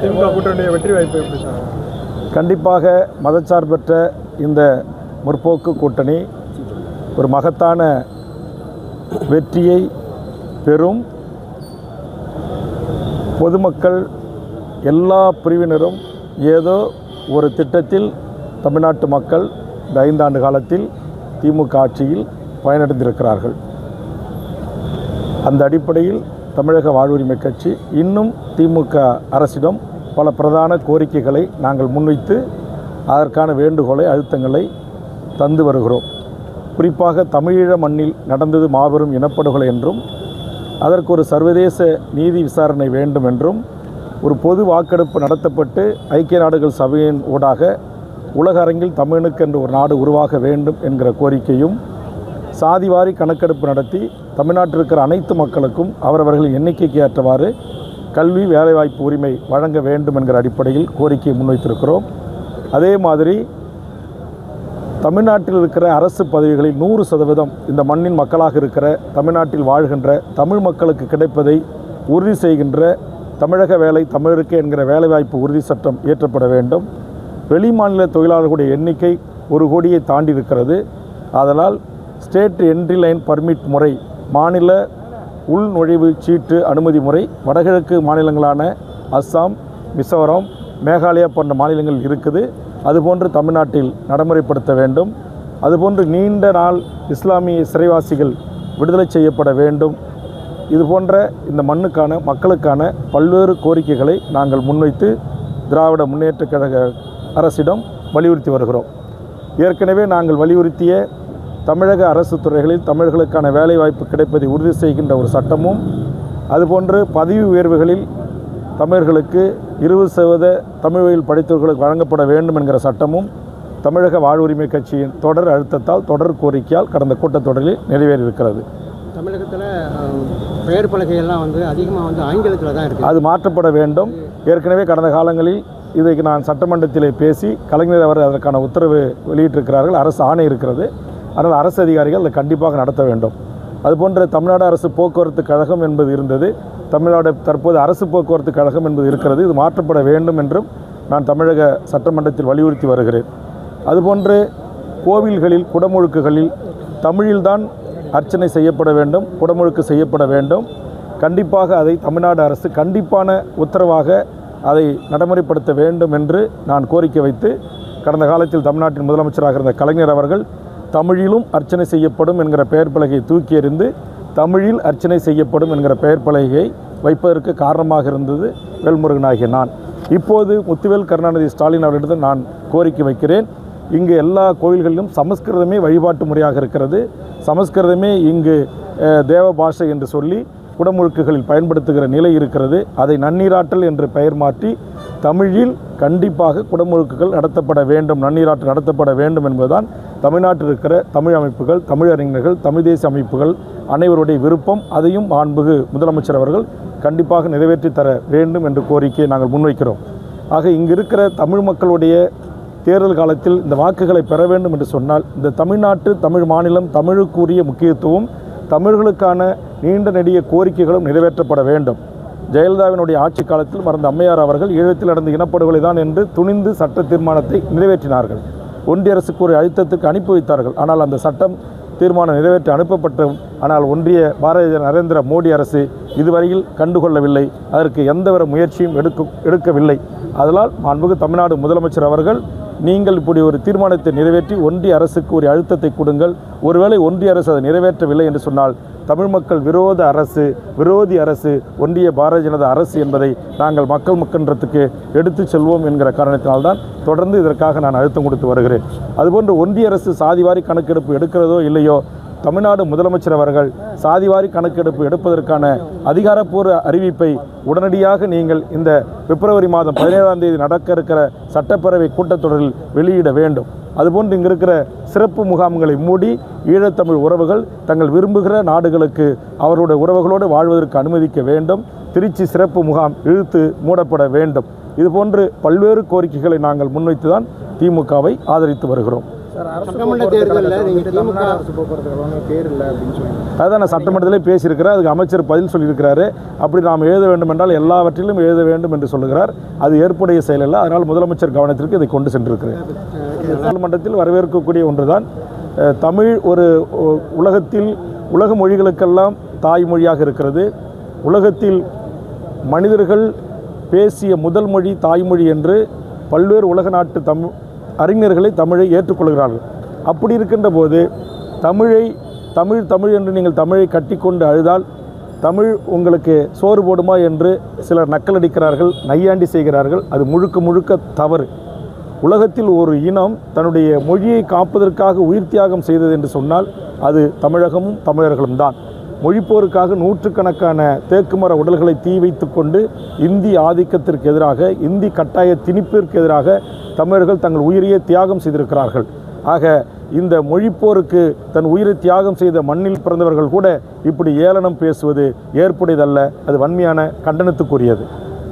திமுக கூட்டணியுடைய வெற்றி வாய்ப்பு எப்படி சார்? கண்டிப்பாக மதச்சார்பற்ற இந்த முற்போக்கு கூட்டணி ஒரு மகத்தான வெற்றியை பெறும். பொதுமக்கள் எல்லா பிரிவினரும் ஏதோ ஒரு திட்டத்தில் தமிழ்நாட்டு மக்கள் இந்த 5 ஆண்டு காலத்தில் திமுக ஆட்சியில் பயனடைந்திருக்கிறார்கள். அந்த அடிப்படையில் தமிழக வாழ்வுரிமை கட்சி இன்னும் திமுக அரசிடம் பல பிரதான கோரிக்கைகளை நாங்கள் முன்வைத்து அதற்கான வேண்டுகோளை அழுத்தங்களை தந்து வருகிறோம். குறிப்பாக தமிழீழ மண்ணில் நடந்தது மாபெரும் இனப்படுகொலை என்றும் அதற்கு ஒரு சர்வதேச நீதி விசாரணை வேண்டும் என்றும் ஒரு பொது வாக்கெடுப்பு நடத்தப்பட்டு ஐக்கிய நாடுகள் சபையின் ஊடாக உலக அரங்கில் தமிழனுக்கு என்று ஒரு நாடு உருவாக வேண்டும் என்கிற கோரிக்கையும், சாதிவாரி கணக்கெடுப்பு நடத்தி தமிழ்நாட்டில் இருக்கிற அனைத்து மக்களுக்கும் அவரவர்களின் எண்ணிக்கைக்கு ஏற்றவாறு கல்வி வேலைவாய்ப்பு உரிமை வழங்க வேண்டும் என்கிற அடிப்படையில் கோரிக்கையை முன்வைத்திருக்கிறோம். அதே மாதிரி தமிழ்நாட்டில் இருக்கிற அரசு பதவிகளில் 100% இந்த மண்ணின் மக்களாக இருக்கிற தமிழ்நாட்டில் வாழ்கின்ற தமிழ் மக்களுக்கு கிடைப்பதை உறுதி செய்கின்ற தமிழக வேலை தமிழருக்கு என்கிற வேலைவாய்ப்பு உறுதி சட்டம் இயற்றப்பட வேண்டும். வெளி மாநில தொழிலாளர்களுடைய எண்ணிக்கை 1 கோடியை தாண்டி இருக்கிறது. அதனால் ஸ்டேட் என்ட்ரி லைன் பர்மிட் முறை, மாநில உள்நுழைவு சீட்டு அனுமதி முறை வடகிழக்கு மாநிலங்களான அஸ்ஸாம், மிசோரம், மேகாலயா போன்ற மாநிலங்கள் இருக்குது. அதுபோன்று தமிழ்நாட்டில் நடைமுறைப்படுத்த வேண்டும். அதுபோன்று நீண்ட நாள் இஸ்லாமிய சிறைவாசிகள் விடுதலை செய்யப்பட வேண்டும். இது போன்ற இந்த மண்ணுக்கான மக்களுக்கான பல்வேறு கோரிக்கைகளை நாங்கள் முன்வைத்து திராவிட முன்னேற்றக் கழக அரசிடம் வலியுறுத்தி வருகிறோம். ஏற்கனவே நாங்கள் வலியுறுத்திய தமிழக அரசு துறைகளில் தமிழர்களுக்கான வேலைவாய்ப்பு கிடைப்பதை உறுதி செய்கின்ற ஒரு சட்டமும், அதுபோன்று பதவி உயர்வுகளில் தமிழர்களுக்கு 20% தமிழ் வழியில் படித்தவர்களுக்கு வழங்கப்பட வேண்டும் என்கிற சட்டமும் தமிழக வாழ்வுரிமை கட்சியின் தொடர் அழுத்தத்தால், தொடர் கோரிக்கையால் கடந்த கூட்டத்தொடரில் நிறைவேறியிருக்கிறது. தமிழகத்தில் பெயர் பலகையெல்லாம் அதிகமாக ஆங்கிலத்தில் தான் இருக்குது. அது மாற்றப்பட வேண்டும். ஏற்கனவே கடந்த காலங்களில் இதைக்கு நான் சட்டமன்றத்திலே பேசி கலைஞர் அவர் அதற்கான உத்தரவு வெளியிட்டிருக்கிறார்கள். அரசு ஆணை இருக்கிறது. அதனால் அரசு அதிகாரிகள் அதை கண்டிப்பாக நடத்த வேண்டும். அதுபோன்ற தமிழ்நாடு அரசு போக்குவரத்து கழகம் என்பது இருந்தது. தமிழ்நாடு தற்போது அரசு போக்குவரத்து கழகம் என்பது இருக்கிறது. இது மாற்றப்பட வேண்டும் என்றும் நான் தமிழக சட்டமன்றத்தில் வலியுறுத்தி வருகிறேன். அதுபோன்று கோவில்களில் குடமுழுக்குகளில் தமிழில்தான் அர்ச்சனை செய்யப்பட வேண்டும், குடமுழுக்கு செய்யப்பட வேண்டும். கண்டிப்பாக அதை தமிழ்நாடு அரசு கண்டிப்பான உத்தரவாக அதை நடைமுறைப்படுத்த வேண்டும் என்று நான் கோரிக்கை வைத்து கடந்த காலத்தில் தமிழ்நாட்டின் முதலமைச்சராக இருந்த கலைஞர் அவர்கள் தமிழிலும் அர்ச்சனை செய்யப்படும் என்கிற பெயர் பலகையை தூக்கி எறிந்து தமிழில் அர்ச்சனை செய்யப்படும் என்கிற பெயர் பலகையை வைப்பதற்கு காரணமாக இருந்தது வேல்முருகனாகிய நான். இப்போது முத்துவேல் கருணாநிதி ஸ்டாலின் அவர்களிடம் நான் கோரிக்கை வைக்கிறேன். இங்கு எல்லா கோயில்களிலும் சமஸ்கிருதமே வழிபாட்டு முறையாக இருக்கிறது. சமஸ்கிருதமே இங்கு தேவ பாஷை என்று சொல்லி குடமுழுக்குகளில் பயன்படுத்துகிற நிலை இருக்கிறது. அதை நன்னீராட்டல் என்று பெயர் மாற்றி தமிழில் கண்டிப்பாக குடமுழுக்குகள் நடத்தப்பட வேண்டும், நன்னீராட்டல் நடத்தப்பட வேண்டும் என்பதுதான் தமிழ்நாட்டில் இருக்கிற தமிழ் அமைப்புகள், தமிழறிஞர்கள், தமிழ் தேசிய அமைப்புகள் அனைவருடைய விருப்பம். அதையும் மாண்புமிகு முதலமைச்சர் அவர்கள் கண்டிப்பாக நிறைவேற்றி தர வேண்டும் என்ற கோரிக்கையை நாங்கள் முன்வைக்கிறோம். ஆக இங்கு இருக்கிற தமிழ் மக்களுடைய தேர்தல் காலத்தில் இந்த வாக்குகளை பெற வேண்டும் என்று சொன்னால் இந்த தமிழ்நாட்டு தமிழ் மாநிலம் தமிழுக்குரிய முக்கியத்துவம், தமிழர்களுக்கான நீண்ட நெடிய கோரிக்கைகளும் நிறைவேற்றப்பட வேண்டும். ஜெயலலிதாவினுடைய ஆட்சி காலத்தில் மறந்த அம்மையார் அவர்கள் ஈழத்தில் நடந்த இனப்படுகொலை தான் என்று துணிந்து சட்ட தீர்மானத்தை நிறைவேற்றினார்கள். ஒன்றிய அரசுக்கு ஒரு அழுத்தத்துக்கு அனுப்பி வைத்தார்கள். ஆனால் அந்த சட்டம் தீர்மானம் நிறைவேற்றி அனுப்பப்பட்டோம். ஆனால் ஒன்றிய பாரதிய நரேந்திர மோடி அரசு இதுவரையில் கண்டுகொள்ளவில்லை. அதற்கு எந்தவித முயற்சியும் எடுக்கவில்லை. அதனால் மாண்புமிகு தமிழ்நாடு முதலமைச்சர் அவர்கள் நீங்கள் இப்படி ஒரு தீர்மானத்தை நிறைவேற்றி ஒன்றிய அரசுக்கு ஒரு அழுத்தத்தை கொடுங்கள். ஒருவேளை ஒன்றிய அரசு அதை நிறைவேற்றவில்லை என்று சொன்னால் தமிழ் மக்கள் விரோதி அரசு ஒன்றிய பாரதிய ஜனதா அரசு என்பதை நாங்கள் மக்கள் மன்றத்துக்கு எடுத்து செல்வோம் என்கிற காரணத்தினால்தான் தொடர்ந்து இதற்காக நான் அழுத்தம் கொடுத்து வருகிறேன். அதுபோன்று ஒன்றிய அரசு சாதிவாரி கணக்கெடுப்பு எடுக்கிறதோ இல்லையோ, தமிழ்நாடு முதலமைச்சர் அவர்கள் சாதிவாரி கணக்கெடுப்பு எடுப்பதற்கான அதிகாரப்பூர்வ அறிவிப்பை உடனடியாக நீங்கள் இந்த பிப்ரவரி மாதம் 17ஆம் தேதி நடக்க இருக்கிற சட்டப்பேரவை கூட்டத்தொடரில் வெளியிட வேண்டும். அதுபோன்று இங்கு இருக்கிற சிறப்பு முகாம்களை மூடி ஈழத்தமிழ் உறவுகள் தங்கள் விரும்புகிற நாடுகளுக்கு அவருடைய உறவுகளோடு வாழ்வதற்கு அனுமதிக்க வேண்டும். திருச்சி சிறப்பு முகாம் இழுத்து மூடப்பட வேண்டும். இதுபோன்று பல்வேறு கோரிக்கைகளை நாங்கள் முன்வைத்து தான் திமுகவை ஆதரித்து வருகிறோம். சட்டமன்ற தேர்தலில் நீங்கள் திமுக அதான் நான் சட்டமன்றத்திலே பேசியிருக்கிறேன். அதுக்கு அமைச்சர் பதில் சொல்லியிருக்கிறாரு. அப்படி நாம் எழுத வேண்டும் என்றால் எல்லாவற்றிலும் எழுத வேண்டும் என்று சொல்லுகிறார். அது ஏற்புடைய செயல் அல்ல. அதனால் முதலமைச்சர் கவனத்திற்கு இதை கொண்டு சென்றிருக்கிறேன். நாடாளுமன்றத்தில் வரவேற்கக்கூடிய ஒன்றுதான். தமிழ் ஒரு உலகத்தில் உலக மொழிகளுக்கெல்லாம் தாய்மொழியாக இருக்கிறது. உலகத்தில் மனிதர்கள் பேசிய முதல் மொழி தாய்மொழி என்று பல்வேறு உலக நாட்டு அறிஞர்களை தமிழை ஏற்றுக்கொள்கிறார்கள். அப்படி இருக்கின்ற போது தமிழ் என்று நீங்கள் தமிழை கட்டிக்கொண்டு அழுதால் தமிழ் உங்களுக்கு சோறு போடுமா என்று சிலர் நக்கலடிக்கிறார்கள், நையாண்டி செய்கிறார்கள். அது முழுக்க முழுக்க தவறு. உலகத்தில் ஒரு இனம் தன்னுடைய மொழியை காப்பதற்காக உயிர் தியாகம் செய்தது என்று சொன்னால் அது தமிழகமும் தமிழர்களும் தான். மொழிப்போருக்காக நூற்றுக்கணக்கான தேக்குமர உடல்களை தீ வைத்து கொண்டு இந்தி ஆதிக்கத்திற்கு எதிராக, இந்தி கட்டாய திணிப்பிற்கு எதிராக தமிழர்கள் தங்கள் உயிரையே தியாகம் செய்திருக்கிறார்கள். ஆக இந்த மொழிப்போருக்கு தன் உயிரை தியாகம் செய்த மண்ணில் பிறந்தவர்கள் கூட இப்படி ஏளனம் பேசுவது ஏற்புடையதல்ல. அது வன்மையான கண்டனத்துக்குரியது.